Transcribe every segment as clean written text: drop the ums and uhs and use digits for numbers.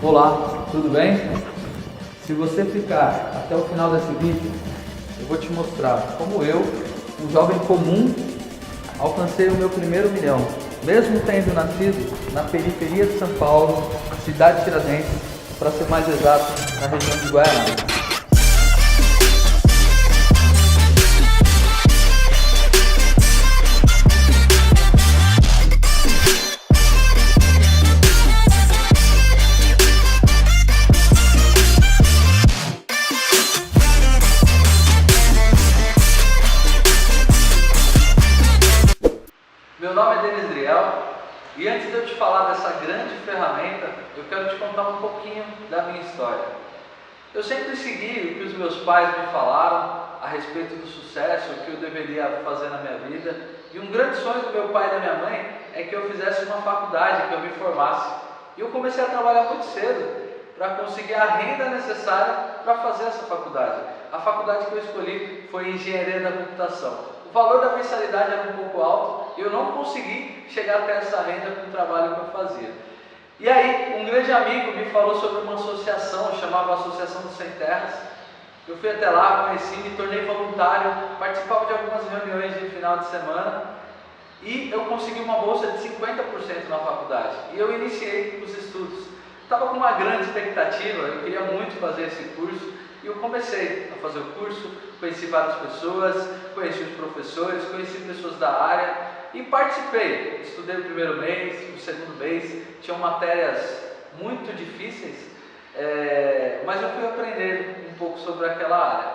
Olá, tudo bem? Se você ficar até o final desse vídeo, eu vou te mostrar como eu, um jovem comum, alcancei o meu primeiro milhão, mesmo tendo nascido na periferia de São Paulo, cidade de Tiradentes, para ser mais exato, na região de Guaianazes. Meu nome é Denis Driel e antes de eu te falar dessa grande ferramenta, eu quero te contar um pouquinho da minha história. Eu sempre segui o que os meus pais me falaram a respeito do sucesso, o que eu deveria fazer na minha vida, e um grande sonho do meu pai e da minha mãe é que eu fizesse uma faculdade, que eu me formasse. E eu comecei a trabalhar muito cedo para conseguir a renda necessária para fazer essa faculdade. A faculdade que eu escolhi foi Engenharia da Computação. O valor da mensalidade era um pouco alto e eu não consegui chegar até essa renda com o trabalho que eu fazia. E aí, um grande amigo me falou sobre uma associação, chamava Associação dos Sem Terras. Eu fui até lá, conheci, me tornei voluntário, participava de algumas reuniões de final de semana e eu consegui uma bolsa de 50% na faculdade. E eu iniciei os estudos. Estava com uma grande expectativa, eu queria muito fazer esse curso. E eu comecei a fazer o curso, conheci várias pessoas, conheci os professores, conheci pessoas da área e participei. Estudei o primeiro mês, o segundo mês, tinham matérias muito difíceis, mas eu fui aprender um pouco sobre aquela área.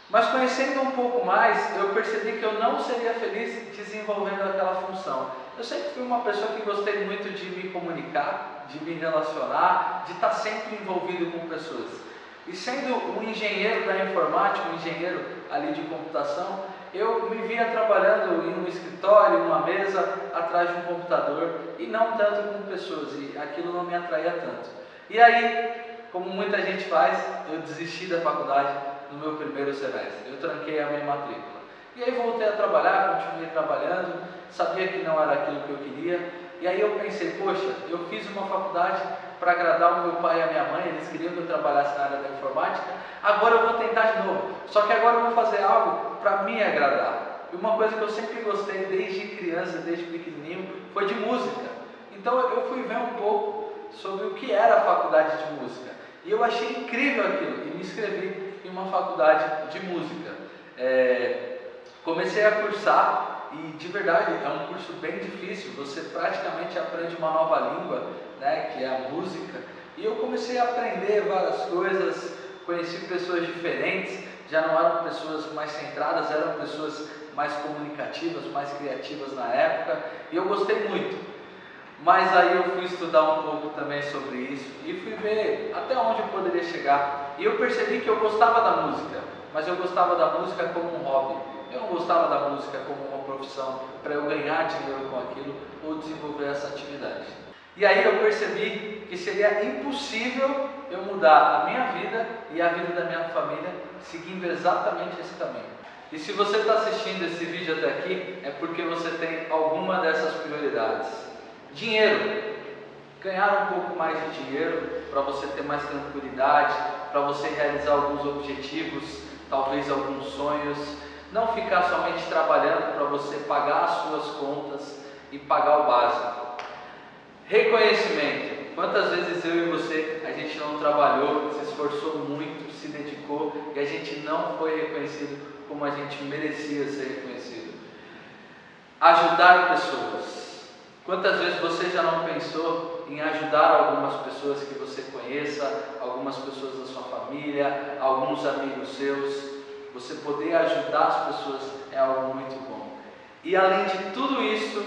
Mas conhecendo um pouco mais, eu percebi que eu não seria feliz desenvolvendo aquela função. Eu sempre fui uma pessoa que gostei muito de me comunicar, de me relacionar, de estar sempre envolvido com pessoas. E sendo um engenheiro da informática, um engenheiro ali de computação, eu me via trabalhando em um escritório, em uma mesa, atrás de um computador e não tanto com pessoas, e aquilo não me atraía tanto. E aí, como muita gente faz, eu desisti da faculdade no meu primeiro semestre, eu tranquei a minha matrícula. E aí voltei a trabalhar, continuei trabalhando, sabia que não era aquilo que eu queria, e aí eu pensei, poxa, eu fiz uma faculdade para agradar o meu pai e a minha mãe, eles queriam que eu trabalhasse na área da informática, agora eu vou tentar de novo, só que agora eu vou fazer algo para me agradar. E uma coisa que eu sempre gostei desde criança, desde pequenininho, foi de música. Então eu fui ver um pouco sobre o que era a faculdade de música, e eu achei incrível aquilo, e me inscrevi em uma faculdade de música. Comecei a cursar, e de verdade é um curso bem difícil, você praticamente aprende uma nova língua, né, que é a música, e eu comecei a aprender várias coisas, conheci pessoas diferentes, já não eram pessoas mais centradas, eram pessoas mais comunicativas, mais criativas na época, e eu gostei muito. Mas aí eu fui estudar um pouco também sobre isso, e fui ver até onde eu poderia chegar, e eu percebi que eu gostava da música, mas eu gostava da música como um hobby. Eu não gostava da música como uma profissão para eu ganhar dinheiro com aquilo ou desenvolver essa atividade. E aí eu percebi que seria impossível eu mudar a minha vida e a vida da minha família seguindo exatamente esse caminho. E se você está assistindo esse vídeo até aqui, é porque você tem alguma dessas prioridades. Dinheiro. Ganhar um pouco mais de dinheiro para você ter mais tranquilidade, para você realizar alguns objetivos, talvez alguns sonhos. Não ficar somente trabalhando para você pagar as suas contas e pagar o básico. Reconhecimento. Quantas vezes eu e você, a gente não trabalhou, se esforçou muito, se dedicou e a gente não foi reconhecido como a gente merecia ser reconhecido. Ajudar pessoas. Quantas vezes você já não pensou em ajudar algumas pessoas que você conheça, algumas pessoas da sua família, alguns amigos seus? Você poder ajudar as pessoas é algo muito bom. E além de tudo isso,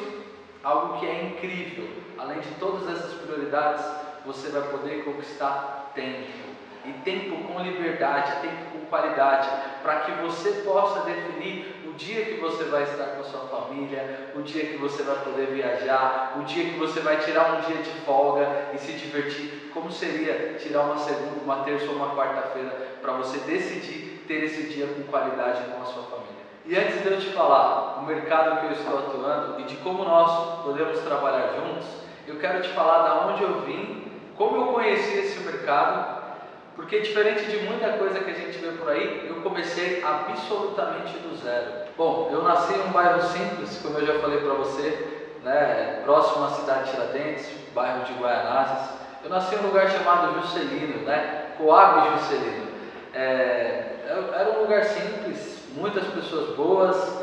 algo que é incrível, além de todas essas prioridades, você vai poder conquistar tempo. E tempo com liberdade, tempo com qualidade, para que você possa definir o dia que você vai estar com a sua família, o dia que você vai poder viajar, o dia que você vai tirar um dia de folga e se divertir. Como seria tirar uma segunda, uma terça ou uma quarta-feira para você decidir ter esse dia com qualidade com a sua família. E antes de eu te falar o mercado que eu estou atuando e de como nós podemos trabalhar juntos, eu quero te falar da onde eu vim Como eu conheci esse mercado? Porque diferente de muita coisa que a gente vê por aí, eu comecei absolutamente do zero. Bom, eu nasci em um bairro simples, como eu já falei para você, né, próximo à cidade de Tiradentes, bairro de Guaianazes. Eu nasci em um lugar chamado Juscelino, né, Coab Juscelino. Era um lugar simples, muitas pessoas boas,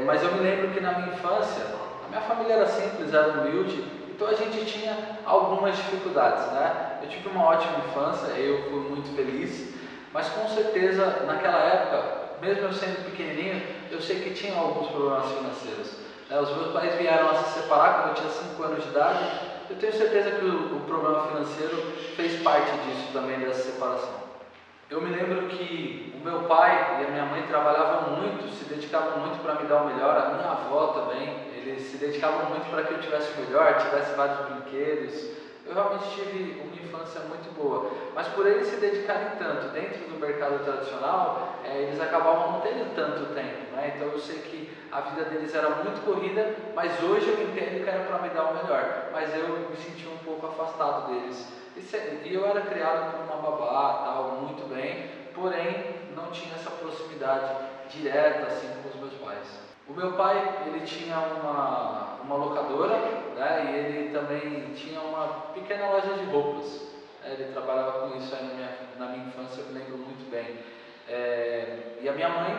mas eu me lembro que na minha infância, a minha família era simples, era humilde, então a gente tinha algumas dificuldades, né? Eu tive uma ótima infância, eu fui muito feliz, mas com certeza naquela época, mesmo eu sendo pequenininho, eu sei que tinha alguns problemas financeiros. Os meus pais vieram a se separar quando eu tinha 5 anos de idade. Eu tenho certeza que o problema financeiro fez parte disso também, dessa separação. Eu me lembro que o meu pai e a minha mãe trabalhavam muito, se dedicavam muito para me dar o melhor, a minha avó também, eles se dedicavam muito para que eu tivesse o melhor, tivesse vários brinquedos. Eu realmente tive uma infância muito boa, mas por eles se dedicarem tanto dentro do mercado tradicional, eles acabavam não tendo tanto tempo, né? Então eu sei que a vida deles era muito corrida, mas hoje eu entendo que era para me dar o melhor, mas eu me senti um pouco afastado deles. E eu era criado por uma babá, tal, muito bem, porém não tinha essa proximidade direta assim com os meus pais. O meu pai, ele tinha uma locadora, né, e ele também tinha uma pequena loja de roupas. Ele trabalhava com isso aí na minha infância, eu me lembro muito bem. E a minha mãe,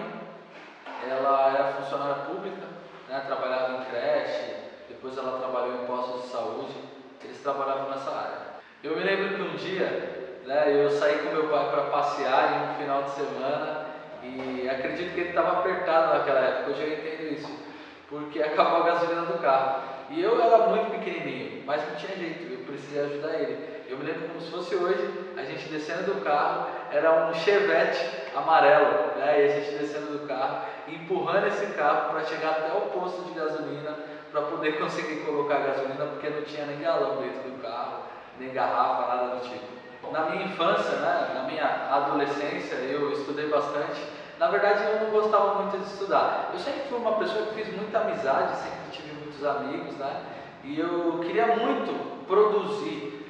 ela era funcionária pública, né, trabalhava em creche, depois ela trabalhou em postos de saúde, eles trabalhavam nessa área. Eu me lembro que um dia, né, eu saí com meu pai para passear em um final de semana e acredito que ele estava apertado naquela época, hoje eu entendo isso, porque acabou a gasolina do carro. E eu era muito pequenininho, mas não tinha jeito, eu precisei ajudar ele. Eu me lembro como se fosse hoje, a gente descendo do carro, era um Chevette amarelo, né, e a gente descendo do carro, empurrando esse carro para chegar até o posto de gasolina, para poder conseguir colocar a gasolina, porque não tinha nem galão dentro do carro, nem garrafa, nada do tipo. Na minha infância, né, na minha adolescência, eu estudei bastante. Na verdade, eu não gostava muito de estudar. Eu sempre fui uma pessoa que fiz muita amizade, sempre tive muitos amigos, né? E eu queria muito produzir.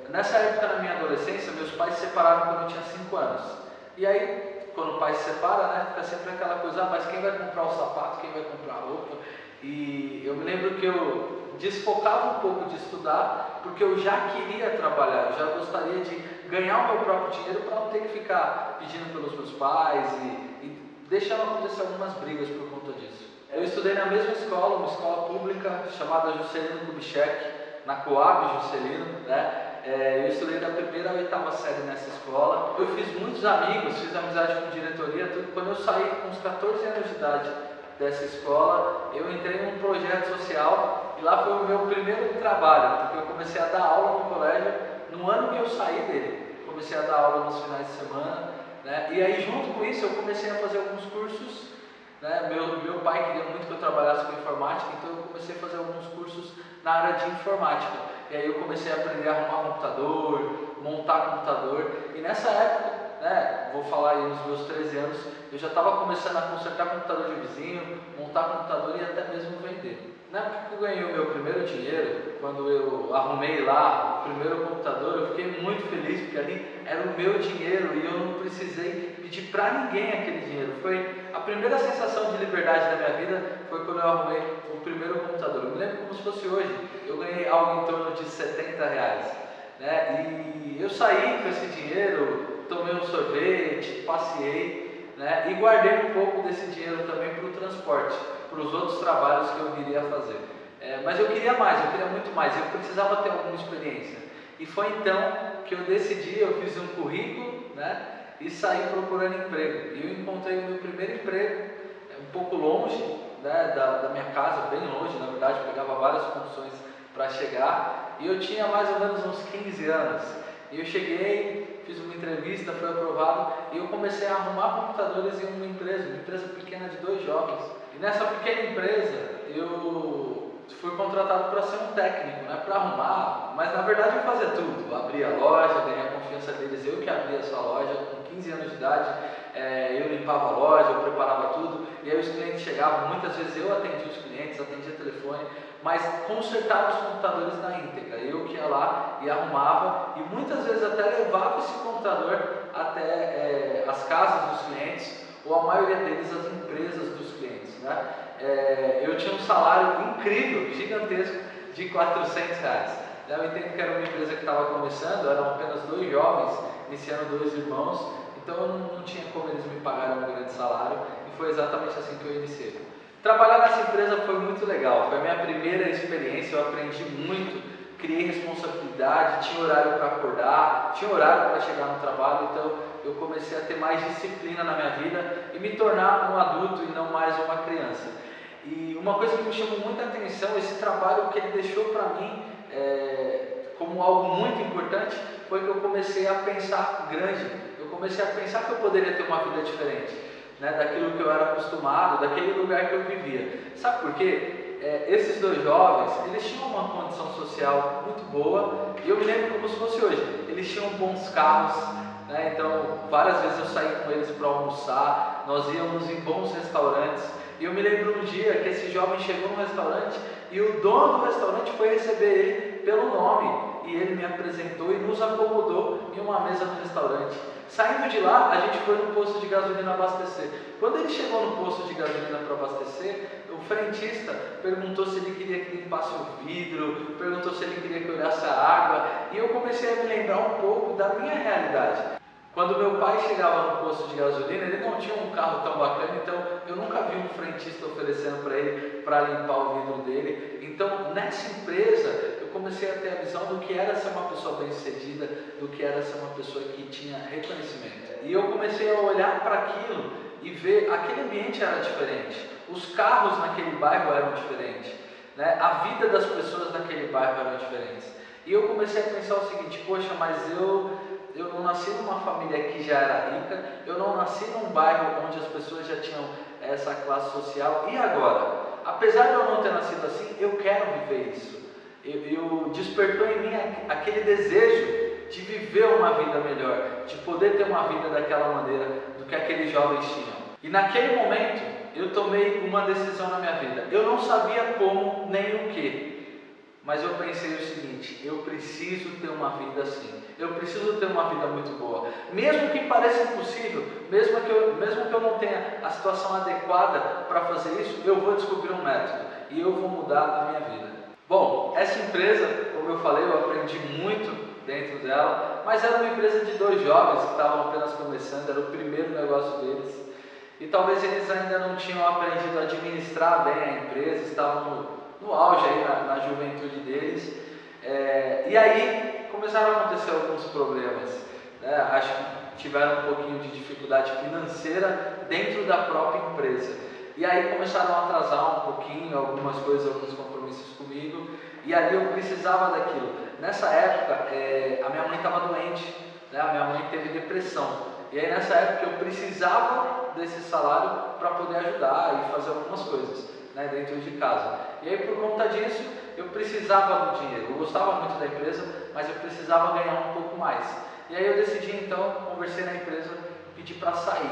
Nessa época, na minha adolescência, meus pais se separaram quando eu tinha 5 anos. E aí, quando o pai se separa, né, fica sempre aquela coisa, mas quem vai comprar o sapato, quem vai comprar a roupa? E eu me lembro que eu desfocava um pouco de estudar, porque eu já queria trabalhar, eu já gostaria de ganhar o meu próprio dinheiro para não ter que ficar pedindo pelos meus pais e deixando acontecer algumas brigas por conta disso. Eu estudei na mesma escola, uma escola pública chamada Juscelino Kubitschek, na Coab Juscelino, né? Eu estudei da primeira à 8ª série nessa escola. Eu fiz muitos amigos, fiz amizade com diretoria, tudo. Quando eu saí com uns 14 anos de idade dessa escola, eu entrei num projeto social e lá foi o meu primeiro trabalho, porque eu comecei a dar aula no colégio no ano que eu saí dele. Comecei a dar aula nos finais de semana, né? E aí junto com isso eu comecei a fazer alguns cursos, né? Meu pai queria muito que eu trabalhasse com informática, então eu comecei a fazer alguns cursos na área de informática. E aí eu comecei a aprender a arrumar computador, montar computador, e nessa época, né, vou falar aí nos meus 13 anos, eu já estava começando a consertar computador de vizinho, montar computador e até mesmo vender. Na época que eu ganhei o meu primeiro dinheiro, quando eu arrumei lá o primeiro computador, eu fiquei muito feliz, porque ali era o meu dinheiro e eu não precisei pedir para ninguém aquele dinheiro. Foi a primeira sensação de liberdade da minha vida, foi quando eu arrumei o primeiro computador. Eu me lembro como se fosse hoje, eu ganhei algo em torno de R$70, né? E eu saí com esse dinheiro, tomei um sorvete, passeei, né? E guardei um pouco desse dinheiro também para o transporte, para os outros trabalhos que eu viria a fazer. Mas eu queria mais, eu queria muito mais, eu precisava ter alguma experiência. E foi então que eu decidi, eu fiz um currículo, né, e saí procurando emprego. E eu encontrei o meu primeiro emprego, um pouco longe, né, da minha casa, bem longe, na verdade, pegava várias condições para chegar. E eu tinha mais ou menos uns 15 anos. E eu cheguei, fiz uma entrevista, fui aprovado, e eu comecei a arrumar computadores em uma empresa pequena de 2 jovens. E nessa pequena empresa, eu fui contratado para ser um técnico, né, para arrumar, mas na verdade eu fazia tudo. Abria a loja, ganhei a confiança deles, eu que abria essa loja, com 15 anos de idade, eu limpava a loja, eu preparava tudo, e aí os clientes chegavam, muitas vezes eu atendia os clientes, atendia telefone, mas consertava os computadores na íntegra, eu que lá e arrumava e muitas vezes até levava esse computador até as casas dos clientes ou a maioria deles as empresas dos clientes, né? Eu tinha um salário incrível, gigantesco, de R$ 400. Eu entendo que era uma empresa que estava começando, eram apenas 2 jovens, iniciando 2 irmãos, então eu não tinha como eles me pagarem um grande salário e foi exatamente assim que eu iniciei. Trabalhar nessa empresa foi muito legal, foi a minha primeira experiência, eu aprendi muito, criei responsabilidade, tinha horário para acordar, tinha horário para chegar no trabalho, então eu comecei a ter mais disciplina na minha vida e me tornar um adulto e não mais uma criança. E uma coisa que me chamou muita atenção, esse trabalho que ele deixou para mim como algo muito importante, foi que eu comecei a pensar grande, eu comecei a pensar que eu poderia ter uma vida diferente, né, daquilo que eu era acostumado, daquele lugar que eu vivia. Sabe por quê? Esses 2 jovens, eles tinham uma condição social muito boa, e eu me lembro como se fosse hoje, eles tinham bons carros, né, então várias vezes eu saí com eles para almoçar, nós íamos em bons restaurantes, e eu me lembro um dia que esse jovem chegou no restaurante e o dono do restaurante foi receber ele pelo nome, e ele me apresentou e nos acomodou em uma mesa no restaurante. Saindo de lá, a gente foi no posto de gasolina abastecer. Quando ele chegou no posto de gasolina para abastecer, o frentista perguntou se ele queria que limpasse o vidro, perguntou se ele queria que olhasse a água, e eu comecei a me lembrar um pouco da minha realidade. Quando meu pai chegava no posto de gasolina, ele não tinha um carro tão bacana, então eu nunca vi um frentista oferecendo para ele para limpar o vidro dele. Então, nessa empresa, eu comecei a ter a visão do que era ser uma pessoa bem-sucedida, do que era ser uma pessoa que tinha reconhecimento. E eu comecei a olhar para aquilo e ver aquele ambiente era diferente, os carros naquele bairro eram diferentes, né? A vida das pessoas naquele bairro eram diferentes. E eu comecei a pensar o seguinte: poxa, mas eu não nasci numa família que já era rica, eu não nasci num bairro onde as pessoas já tinham essa classe social, e agora? Apesar de eu não ter nascido assim, eu quero viver isso. Eu despertou em mim aquele desejo de viver uma vida melhor, de poder ter uma vida daquela maneira do que aqueles jovens tinham. E naquele momento, eu tomei uma decisão na minha vida. Eu não sabia como nem o que, mas eu pensei o seguinte: eu preciso ter uma vida assim, eu preciso ter uma vida muito boa, mesmo que pareça impossível, mesmo que eu não tenha a situação adequada para fazer isso, eu vou descobrir um método e eu vou mudar a minha vida. Bom, essa empresa, como eu falei, eu aprendi muito dentro dela, mas era uma empresa de 2 jovens que estavam apenas começando, era o primeiro negócio deles, e talvez eles ainda não tinham aprendido a administrar bem a empresa, estavam no auge aí, na juventude deles, e aí começaram a acontecer alguns problemas, né? Acho que tiveram um pouquinho de dificuldade financeira dentro da própria empresa, e aí começaram a atrasar um pouquinho algumas coisas, alguns compromissos comigo, e ali eu precisava daquilo. Nessa época, a minha mãe estava doente, né? A minha mãe teve depressão, e aí nessa época eu precisava desse salário para poder ajudar e fazer algumas coisas, né, dentro de casa. E aí por conta disso eu precisava do dinheiro, eu gostava muito da empresa, mas eu precisava ganhar um pouco mais. E aí eu decidi então, conversei na empresa, pedi para sair.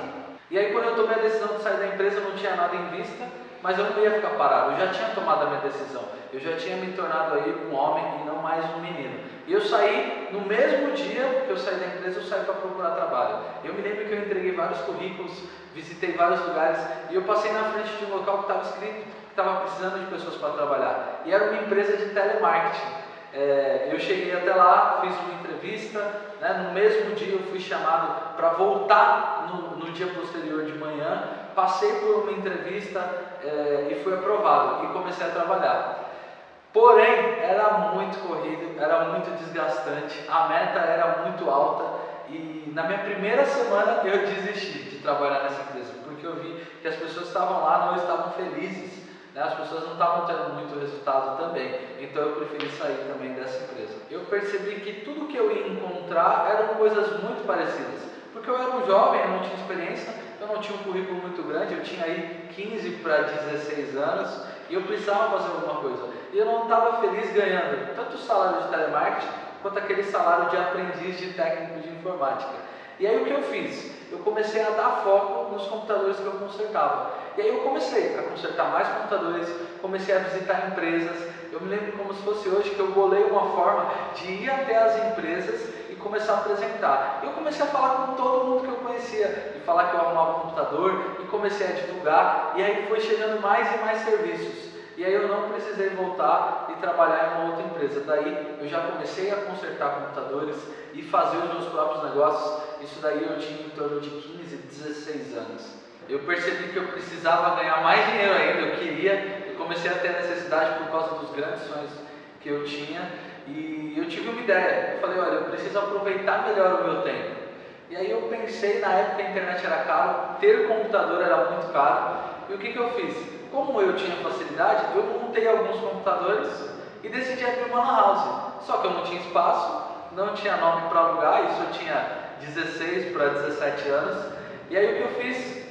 E aí quando eu tomei a decisão de sair da empresa, eu não tinha nada em vista, mas eu não ia ficar parado, eu já tinha tomado a minha decisão, eu já tinha me tornado aí um homem e não mais um menino. E eu saí, no mesmo dia que eu saí da empresa, eu saí para procurar trabalho. Eu me lembro que eu entreguei vários currículos, visitei vários lugares, e eu passei na frente de um local que estava escrito que estava precisando de pessoas para trabalhar, e era uma empresa de telemarketing. Eu cheguei até lá, fiz uma entrevista, né? No mesmo dia eu fui chamado para voltar no dia posterior de manhã, passei por uma entrevista e fui aprovado e comecei a trabalhar. Porém, era muito corrido, era muito desgastante, a meta era muito alta e na minha primeira semana eu desisti de trabalhar nessa empresa, porque eu vi que as pessoas estavam lá, não estavam felizes, né? As pessoas não estavam tendo muito resultado também, então eu preferi sair também dessa empresa. Eu percebi que tudo que eu ia encontrar eram coisas muito parecidas, porque eu era um jovem, eu não tinha experiência, eu não tinha um currículo muito grande, eu tinha aí 15 para 16 anos e eu precisava fazer alguma coisa. E eu não estava feliz ganhando tanto o salário de telemarketing quanto aquele salário de aprendiz de técnico de informática. E aí o que eu fiz? Eu comecei a dar foco nos computadores que eu consertava. E aí eu comecei a consertar mais computadores, comecei a visitar empresas, Eu me lembro como se fosse hoje que eu bolei uma forma de ir até as empresas e começar a apresentar. Eu comecei a falar com todo mundo que eu conhecia, e falar que eu arrumava um computador, e comecei a divulgar, e aí foi chegando mais e mais serviços. E aí eu não precisei voltar e trabalhar em uma outra empresa. Daí eu já comecei a consertar computadores e fazer os meus próprios negócios. Isso daí eu tinha em torno de 15, 16 anos. Eu percebi que eu precisava ganhar mais dinheiro ainda, eu comecei a ter a necessidade por causa dos grandes sonhos que eu tinha, e eu tive uma ideia. Eu falei, olha, eu preciso aproveitar melhor o meu tempo. E aí eu pensei, na época a internet era caro, ter computador era muito caro, e o que eu fiz? Como eu tinha facilidade, eu montei alguns computadores e decidi abrir uma lan house. Só que eu não tinha espaço, não tinha nome para alugar, isso eu tinha 16 para 17 anos. E aí o que eu fiz?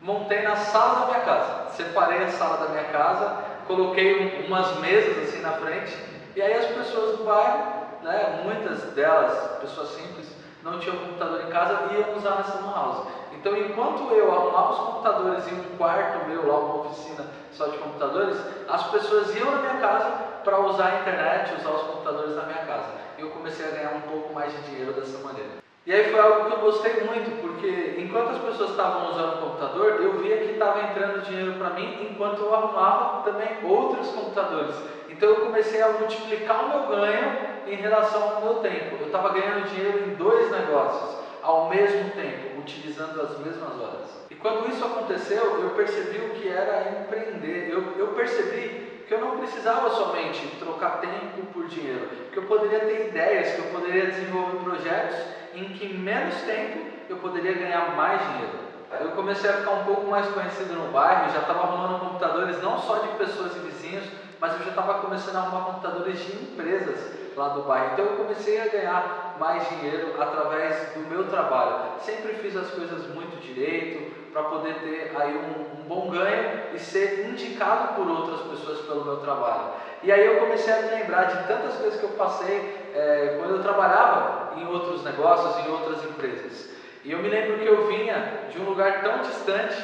Montei na sala da minha casa, separei a sala da minha casa, coloquei umas mesas assim na frente, e aí as pessoas do bairro, né, muitas delas, pessoas simples, não tinham computador em casa e iam usar nessa lan house. Então, enquanto eu arrumava os computadores em um quarto meu, lá uma oficina só de computadores, as pessoas iam na minha casa para usar a internet, usar os computadores na minha casa. E eu comecei a ganhar um pouco mais de dinheiro dessa maneira. E aí foi algo que eu gostei muito, porque enquanto as pessoas estavam usando o computador, eu via que estava entrando dinheiro para mim, enquanto eu arrumava também outros computadores. Então eu comecei a multiplicar o meu ganho em relação ao meu tempo. Eu estava ganhando dinheiro em 2 negócios ao mesmo tempo, utilizando as mesmas horas. E quando isso aconteceu, eu percebi o que era empreender. Eu percebi que eu não precisava somente trocar tempo por dinheiro, que eu poderia ter ideias, que eu poderia desenvolver projetos em que em menos tempo eu poderia ganhar mais dinheiro. Eu comecei a ficar um pouco mais conhecido no bairro, já estava arrumando computadores não só de pessoas e vizinhos, mas eu já estava começando a arrumar computadores de empresas lá do bairro. Então eu comecei a ganhar mais dinheiro através do meu trabalho. Sempre fiz as coisas muito direito, para poder ter aí um bom ganho e ser indicado por outras pessoas pelo meu trabalho. E aí eu comecei a me lembrar de tantas coisas que eu passei quando eu trabalhava em outros negócios, em outras empresas. E eu me lembro que eu vinha de um lugar tão distante,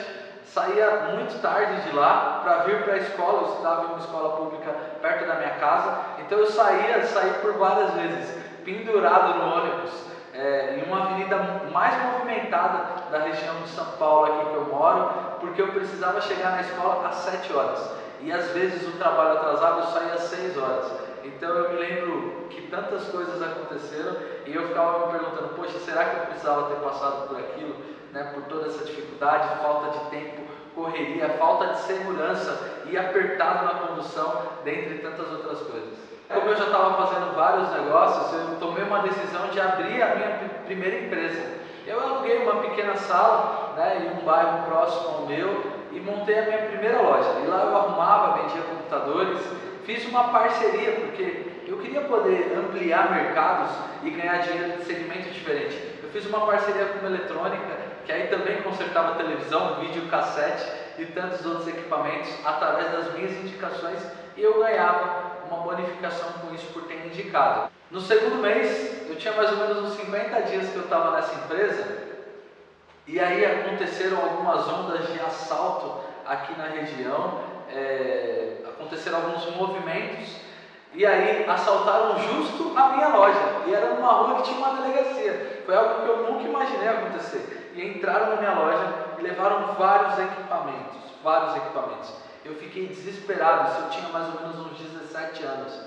saía muito tarde de lá para vir para a escola. Eu estudava em uma escola pública perto da minha casa, então eu saí por várias vezes, pendurado no ônibus, em uma avenida mais movimentada da região de São Paulo aqui que eu moro, porque eu precisava chegar na escola às 7 horas, e às vezes o trabalho atrasava, eu saía às 6 horas. Então eu me lembro que tantas coisas aconteceram e eu ficava me perguntando, poxa, será que eu precisava ter passado por aquilo, né, por toda essa dificuldade, falta de tempo, correria, falta de segurança e apertado na condução, dentre tantas outras coisas. Como eu já estava fazendo vários negócios, eu tomei uma decisão de abrir a minha primeira empresa. Eu aluguei uma pequena sala, né, em um bairro próximo ao meu, e montei a minha primeira loja. E lá eu arrumava, vendia computadores, fiz uma parceria, porque eu queria poder ampliar mercados e ganhar dinheiro de segmento diferente. Eu fiz uma parceria com uma eletrônica, que aí também consertava televisão, vídeo, cassete e tantos outros equipamentos através das minhas indicações, e eu ganhava uma bonificação com isso por ter indicado. No segundo mês, eu tinha mais ou menos uns 50 dias que eu estava nessa empresa, e aí aconteceram algumas ondas de assalto aqui na região, aconteceram alguns movimentos, e aí assaltaram justo a minha loja, e era numa rua que tinha uma delegacia. Foi algo que eu nunca imaginei acontecer. E entraram na minha loja e levaram vários equipamentos. Eu fiquei desesperado, isso eu tinha mais ou menos uns 17 anos.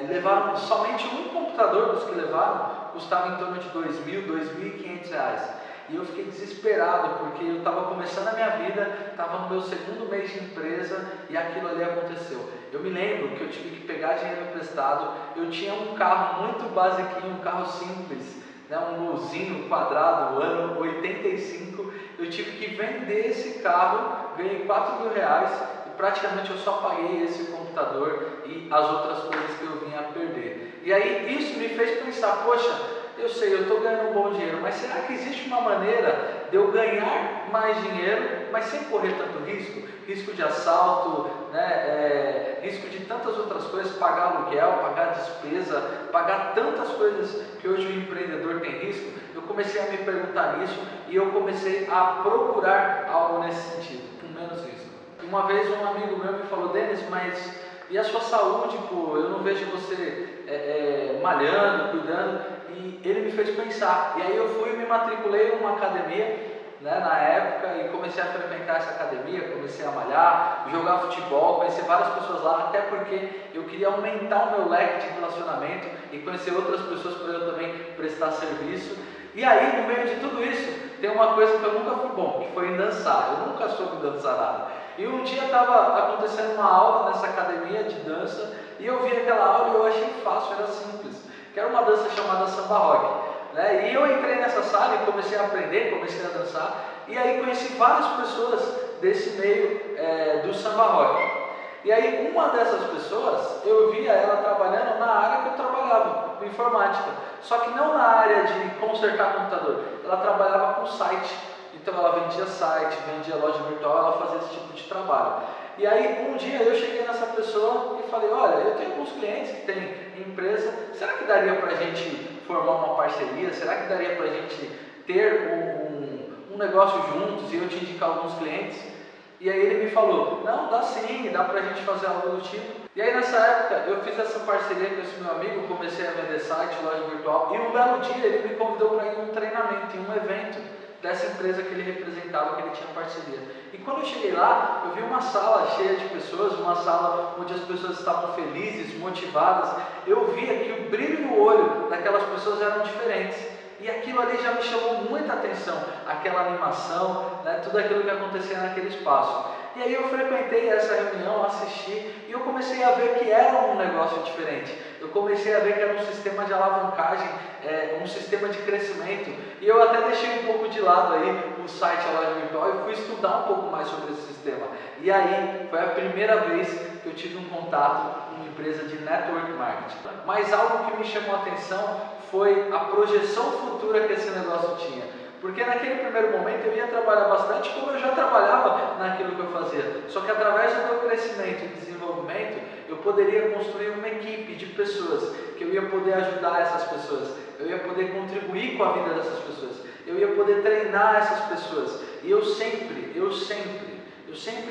E levaram somente um computador, dos que levaram, custava em torno de R$2.000, R$2.500. E eu fiquei desesperado, porque eu estava começando a minha vida, estava no meu segundo mês de empresa e aquilo ali aconteceu. Eu me lembro que eu tive que pegar dinheiro emprestado. Eu tinha um carro muito basiquinho, um carro simples, né, um golzinho quadrado, ano 85. Eu tive que vender esse carro, ganhei R$4.000 e praticamente eu só paguei esse computador e as outras coisas que eu vinha a perder. E aí isso me fez pensar, poxa, eu sei, eu estou ganhando um bom dinheiro, mas será que existe uma maneira de eu ganhar mais dinheiro, mas sem correr tanto risco? Risco de assalto, né, risco de tantas outras coisas, pagar aluguel, pagar despesa, pagar tantas coisas que hoje o empreendedor tem risco. Eu comecei a me perguntar nisso e eu comecei a procurar algo nesse sentido, com menos risco. Uma vez um amigo meu me falou, Denis, mas e a sua saúde, pô, eu não vejo você malhando, cuidando, e ele me fez pensar. E aí eu fui e me matriculei em uma academia, né, na época, e comecei a frequentar essa academia, comecei a malhar, jogar futebol, conhecer várias pessoas lá, até porque eu queria aumentar o meu leque de relacionamento e conhecer outras pessoas para eu também prestar serviço. E aí, no meio de tudo isso, tem uma coisa que eu nunca fui bom, que foi em dançar. Eu nunca soube dançar nada. E um dia estava acontecendo uma aula nessa academia de dança, e eu vi aquela aula e eu achei fácil, era simples, que era uma dança chamada samba rock. Né? E eu entrei nessa sala e comecei a aprender, comecei a dançar, e aí conheci várias pessoas desse meio do samba rock. E aí uma dessas pessoas, eu via ela trabalhando na área que eu trabalhava, com informática, só que não na área de consertar computador, ela trabalhava com site, então ela vendia site, vendia loja virtual, ela fazia esse tipo de trabalho. E aí um dia eu cheguei nessa pessoa e falei, olha, eu tenho alguns clientes que têm empresa, será que daria para a gente formar uma parceria? Será que daria para a gente ter um negócio juntos e eu te indicar alguns clientes? E aí ele me falou, não, dá sim, dá pra gente fazer algo do tipo. E aí nessa época eu fiz essa parceria com esse meu amigo, comecei a vender site, loja virtual, e um belo dia ele me convidou para ir em um treinamento, em um evento dessa empresa que ele representava, que ele tinha parceria. E quando eu cheguei lá, eu vi uma sala cheia de pessoas, uma sala onde as pessoas estavam felizes, motivadas. Eu via que o brilho no olho daquelas pessoas eram diferentes. E aquilo ali já me chamou muita atenção, aquela animação, né, tudo aquilo que acontecia naquele espaço. E aí eu frequentei essa reunião, assisti, e eu comecei a ver que era um negócio diferente. Eu comecei a ver que era um sistema de alavancagem, um sistema de crescimento. E eu até deixei um pouco de lado aí o site, a loja virtual, e fui estudar um pouco mais sobre esse sistema. E aí foi a primeira vez que eu tive um contato com uma empresa de network marketing. Mas algo que me chamou a atenção foi a projeção futura que esse negócio tinha. Porque naquele primeiro momento eu ia trabalhar bastante como eu já trabalhava naquilo que eu fazia. Só que através do meu crescimento e desenvolvimento, eu poderia construir uma equipe de pessoas, que eu ia poder ajudar essas pessoas, eu ia poder contribuir com a vida dessas pessoas, eu ia poder treinar essas pessoas. E eu sempre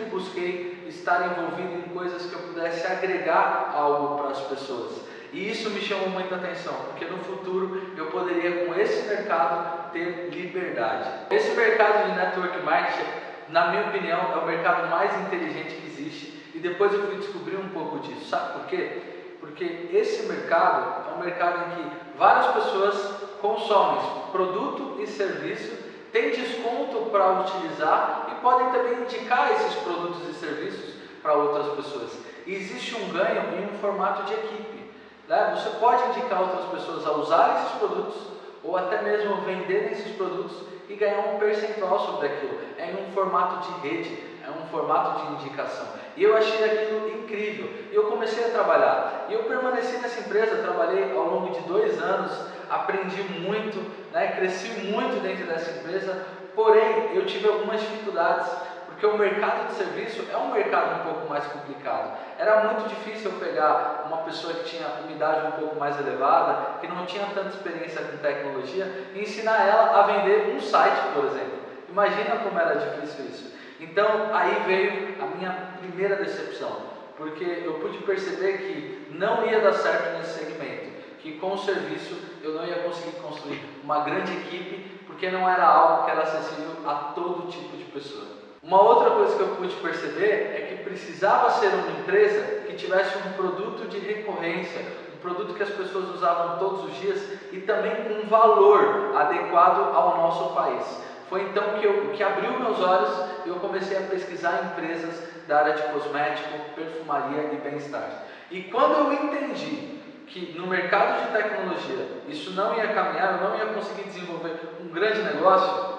busquei estar envolvido em coisas que eu pudesse agregar algo para as pessoas. E isso me chamou muita atenção, porque no futuro eu poderia, com esse mercado, ter liberdade. Esse mercado de network marketing, na minha opinião, é o mercado mais inteligente que existe, e depois eu fui descobrir um pouco disso. Sabe por quê? Porque esse mercado é um mercado em que várias pessoas consomem produto e serviço, têm desconto para utilizar e podem também indicar esses produtos e serviços para outras pessoas. E existe um ganho em um formato de equipe. Você pode indicar outras pessoas a usar esses produtos ou até mesmo vender esses produtos e ganhar um percentual sobre aquilo. É em um formato de rede, é um formato de indicação. E eu achei aquilo incrível. E eu comecei a trabalhar. E eu permaneci nessa empresa, trabalhei ao longo de 2 anos, aprendi muito, cresci muito dentro dessa empresa, porém eu tive algumas dificuldades. Porque o mercado de serviço é um mercado um pouco mais complicado. Era muito difícil eu pegar uma pessoa que tinha uma idade um pouco mais elevada, que não tinha tanta experiência com tecnologia, e ensinar ela a vender um site, por exemplo. Imagina como era difícil isso. Então aí veio a minha primeira decepção, porque eu pude perceber que não ia dar certo nesse segmento, que com o serviço eu não ia conseguir construir uma grande equipe, porque não era algo que era acessível a todo tipo de pessoa. Uma outra coisa que eu pude perceber é que precisava ser uma empresa que tivesse um produto de recorrência, um produto que as pessoas usavam todos os dias e também com um valor adequado ao nosso país. Foi então que abriu meus olhos e eu comecei a pesquisar empresas da área de cosmético, perfumaria e bem-estar. E quando eu entendi que no mercado de tecnologia isso não ia caminhar, eu não ia conseguir desenvolver um grande negócio,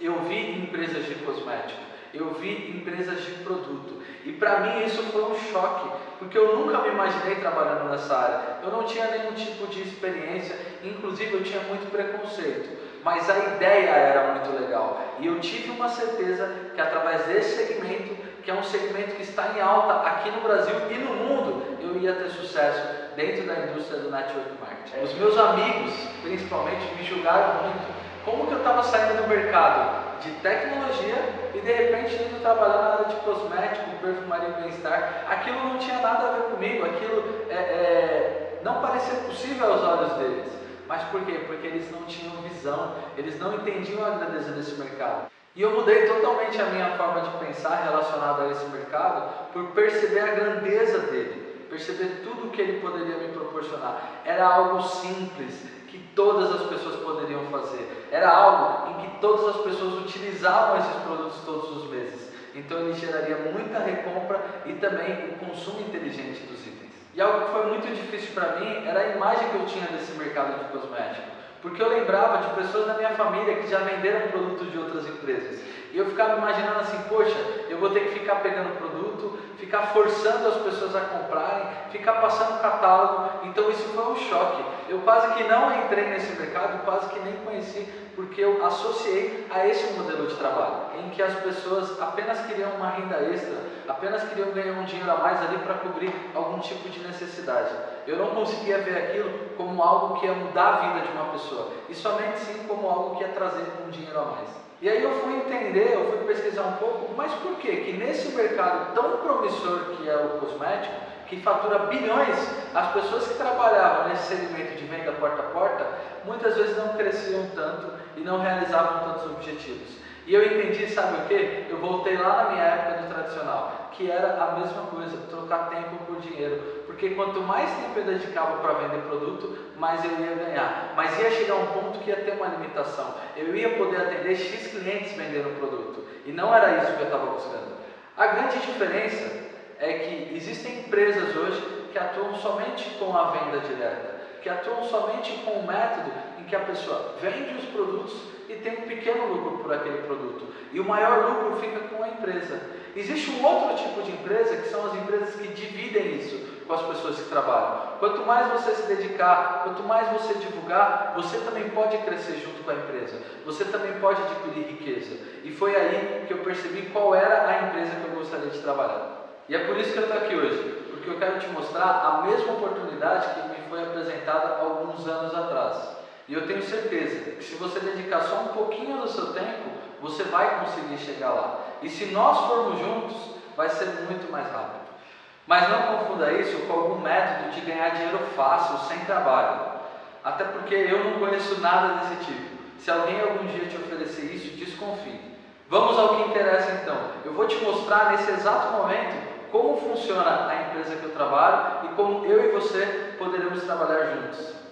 eu vi empresas de cosmético, eu vi empresas de produto, e para mim isso foi um choque, porque eu nunca me imaginei trabalhando nessa área, eu não tinha nenhum tipo de experiência, inclusive eu tinha muito preconceito, mas a ideia era muito legal, e eu tive uma certeza que através desse segmento, que é um segmento que está em alta aqui no Brasil e no mundo, eu ia ter sucesso dentro da indústria do network marketing. Os meus amigos, principalmente, me julgaram muito. Como que eu estava saindo do mercado de tecnologia e de repente indo trabalhar na área de cosmético, perfumaria e bem-estar. Aquilo não tinha nada a ver comigo, aquilo não parecia possível aos olhos deles. Mas por quê? Porque eles não tinham visão, eles não entendiam a grandeza desse mercado. E eu mudei totalmente a minha forma de pensar relacionada a esse mercado por perceber a grandeza dele, perceber tudo o que ele poderia me proporcionar. Era algo simples, que todas as pessoas poderiam fazer. Era algo em que todas as pessoas utilizavam esses produtos todos os meses. Então ele geraria muita recompra e também o consumo inteligente dos itens. E algo que foi muito difícil para mim era a imagem que eu tinha desse mercado de cosmético. Porque eu lembrava de pessoas da minha família que já venderam produtos de outras empresas. E eu ficava imaginando assim, poxa, eu vou ter que ficar pegando produto, ficar forçando as pessoas a comprarem, ficar passando catálogo. Então isso foi um choque. Eu quase que não entrei nesse mercado, quase que nem conheci, porque eu associei a esse modelo de trabalho, em que as pessoas apenas queriam uma renda extra, apenas queriam ganhar um dinheiro a mais ali para cobrir algum tipo de necessidade. Eu não conseguia ver aquilo como algo que ia mudar a vida de uma pessoa, e somente sim como algo que ia trazer um dinheiro a mais. E aí eu fui entender, eu fui pesquisar um pouco, mas por quê? Que nesse mercado tão promissor que é o cosmético, que fatura bilhões, as pessoas que trabalhavam nesse segmento de venda porta a porta, muitas vezes não cresciam tanto e não realizavam tantos objetivos. E eu entendi, sabe o que? Eu voltei lá na minha época do tradicional, que era a mesma coisa, trocar tempo por dinheiro. Porque quanto mais tempo eu dedicava para vender produto, mais eu ia ganhar. Mas ia chegar um ponto que ia ter uma limitação. Eu ia poder atender X clientes vendendo produto. E não era isso que eu estava buscando. A grande diferença é que existem empresas hoje que atuam somente com a venda direta, que atuam somente com o método em que a pessoa vende os produtos e tem um pequeno lucro por aquele produto, e o maior lucro fica com a empresa. Existe um outro tipo de empresa, que são as empresas que dividem isso com as pessoas que trabalham. Quanto mais você se dedicar, quanto mais você divulgar, você também pode crescer junto com a empresa, você também pode adquirir riqueza. E foi aí que eu percebi qual era a empresa que eu gostaria de trabalhar. E é por isso que eu estou aqui hoje, porque eu quero te mostrar a mesma oportunidade que me foi apresentada alguns anos atrás. E eu tenho certeza que se você dedicar só um pouquinho do seu tempo, você vai conseguir chegar lá. E se nós formos juntos, vai ser muito mais rápido. Mas não confunda isso com algum método de ganhar dinheiro fácil, sem trabalho. Até porque eu não conheço nada desse tipo. Se alguém algum dia te oferecer isso, desconfie. Vamos ao que interessa então. Eu vou te mostrar nesse exato momento como funciona a empresa que eu trabalho e como eu e você poderemos trabalhar juntos.